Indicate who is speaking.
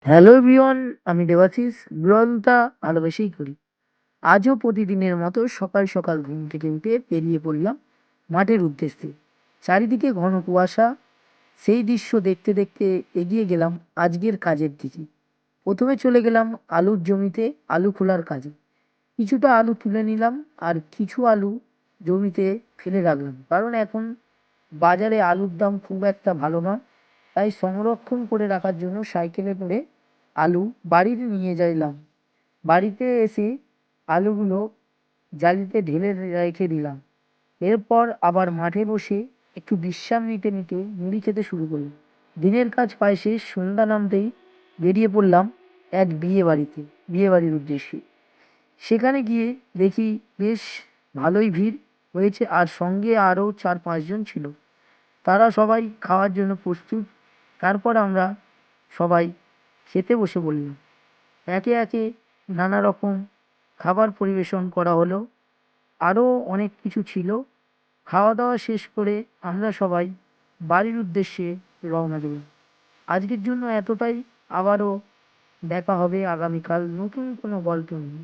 Speaker 1: Hello everyone, আমি দেবাশিস। বিরলতা ভালোবেসেই করি। আজও প্রতিদিনের মতো সকাল সকাল ঘুম থেকে উঠে বেরিয়ে পড়লাম মাঠের উদ্দেশ্যে। চারিদিকে ঘন কুয়াশা। সেই দৃশ্য দেখতে দেখতে এগিয়ে গেলাম আজকের কাজের দিকে। প্রথমে চলে গেলাম আলুর জমিতে আলু খোলার কাজে। কিছুটা আলু তুলে নিলাম আর কিছু আলু জমিতে ফেলে রাখলাম, কারণ এখন বাজারে আলুর দাম খুব একটা ভালো নয়। তাই সংরক্ষণ করে রাখার জন্য সাইকেলে করে আলু বাড়িতে নিয়ে যাইলাম। বাড়িতে এসে আলুগুলো জালিতে ঢেলে রেখে দিলাম। এরপর আবার মাঠে বসে একটু বিশ্রাম নিতে নিতে মুড়ি খেতে শুরু করলাম। দিনের কাজ প্রায় শেষ। সন্ধ্যা নামতেই বেরিয়ে পড়লাম এক বিয়ে বাড়ির উদ্দেশ্যে। সেখানে গিয়ে দেখি বেশ ভালোই ভিড় হয়েছে, আর সঙ্গে আরও 4-5 জন ছিল। তারা সবাই খাওয়ার জন্য প্রস্তুত। তারপর আমরা সবাই খেতে বসে পড়লাম। একে একে নানা রকম খাবার পরিবেশন করা হলো। আরও অনেক কিছু ছিল। খাওয়া দাওয়া শেষ করে আমরা সবাই বাড়ির উদ্দেশ্যে রওনা দিলাম। আজকের জন্য এতটাই। আবারও দেখা হবে আগামীকাল নতুন কোনো গল্প নিয়ে।